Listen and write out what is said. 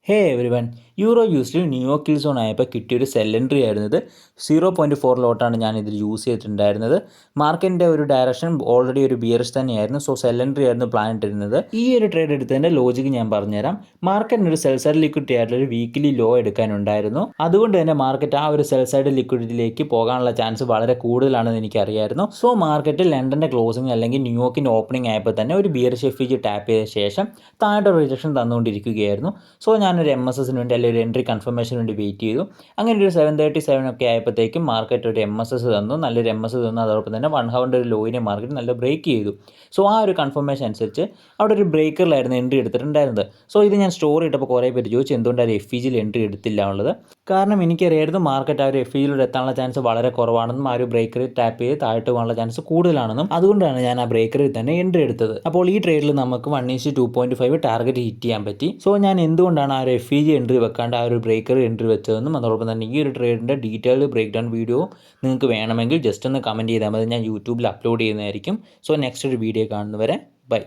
ഹേ everyone യൂറോ യൂസിൽ New York കിൽ സോൺ ആയപ്പോൾ കിട്ടിയൊരു സെൽ എൻട്രി ആയിരുന്നത് 0.4 ലോട്ടാണ് ഞാൻ ഇതിൽ യൂസ് ചെയ്തിട്ടുണ്ടായിരുന്നത്. മാർക്കറ്റിൻ്റെ ഒരു ഡയറക്ഷൻ ഓൾറെഡി ഒരു ബിയറിഷ് തന്നെയായിരുന്നു. സോ സെൽ എൻട്രി ആയിരുന്നു പ്ലാൻ ഇട്ടിരുന്നത്. ഈ ഒരു ട്രേഡ് എടുത്തതിൻ്റെ ലോജിക്ക് ഞാൻ പറഞ്ഞുതരാം. മാർക്കറ്റിന് ഒരു സെൽ സൈഡ് ലിക്വിഡിറ്റി ആയിട്ടുള്ള ഒരു വീക്കിലി ലോ എടുക്കാനുണ്ടായിരുന്നു. അതുകൊണ്ട് തന്നെ മാർക്കറ്റ് ആ ഒരു സെൽ സൈഡ് ലിക്വിഡിറ്റിയിലേക്ക് പോകാനുള്ള ചാൻസ് വളരെ കൂടുതലാണെന്ന് എനിക്കറിയായിരുന്നു. സോ മാർക്കറ്റ് ലണ്ടൻ്റെ ക്ലോസിംഗ് അല്ലെങ്കിൽ ന്യൂയോർക്കിൻ്റെ ഓപ്പണിംഗ് ആയപ്പോൾ തന്നെ ഒരു ബിയറിഷ് എഫ്ഇജി ടാപ്പ് ചെയ്ത ശേഷം താഴെ റിജക്ഷൻ തന്നുകൊണ്ടിരിക്കുകയായിരുന്നു. സോ ഞാനൊരു MSSന് വേണ്ടി അല്ലെങ്കിൽ ഒരു എൻട്രി കൺഫർമേഷന് വേണ്ടി വെയിറ്റ് ചെയ്തു. അങ്ങനെ ഒരു 7:37 ഒക്കെ ആയപ്പോഴത്തേക്കും മാർക്കറ്റ് ഒരു MSS തന്നു, നല്ലൊരു MSS തന്നു. അതോടൊപ്പം തന്നെ 1 ഹവറിൻ്റെ ഒരു ലോയിനെ മാർക്കറ്റ് നല്ല ബ്രേക്ക് ചെയ്തു. സോ ആ ഒരു കൺഫർമേഷൻ അനുസരിച്ച് അവിടെ ഒരു ബ്രേക്കറിലായിരുന്നു എൻട്രി എടുത്തിട്ടുണ്ടായിരുന്നത്. സോ ഇത് ഞാൻ സ്റ്റോറി ഇട്ടപ്പോൾ കുറേ പേര് ചോദിച്ചു എന്തുകൊണ്ടാണ് FEGയിൽ എൻട്രി എടുത്തില്ല എന്നുള്ളത്. കാരണം എനിക്കറിയായിരുന്നു മാർക്കറ്റ് ആ ഒരു FEGയിലൂടെ എത്താനുള്ള ചാൻസ് വളരെ കുറവാണെന്നും ആ ഒരു ബ്രേക്കറിൽ ടാപ്പ് ചെയ്ത് താഴോട്ട് പോകാനുള്ള ചാൻസ് കൂടുതലാണെന്നും. അതുകൊണ്ടാണ് ഞാൻ ആ ബ്രേക്കറിൽ തന്നെ എൻട്രി എടുത്തത്. അപ്പോൾ ഈ ട്രേഡിൽ നമുക്ക് 1:2.5 ടാർഗറ്റ് ഹിറ്റ് ചെയ്യാൻ പറ്റി. സോ ഞാൻ എന്തുകൊണ്ടാണ് ആ ഒരു FEG എൻട്രി വെക്കാണ്ട് ആ ഒരു ബ്രേക്കർ എൻട്രി വെച്ചതെന്നും അതോടൊപ്പം തന്നെ ഈ ഒരു ട്രേഡിൻ്റെ ഡീറ്റെയിൽഡ് ബ്രേക്ക് ഡൗൺ വീഡിയോ നിങ്ങൾക്ക് വേണമെങ്കിൽ ജസ്റ്റ് ഒന്ന് കമൻറ്റ് ചെയ്താൽ മതി. ഞാൻ യൂട്യൂബിൽ അപ്ലോഡ് ചെയ്യുന്നതായിരിക്കും. സോ നെക്സ്റ്റ് ഒരു വീഡിയോ കാണുന്നവരെ ബൈ.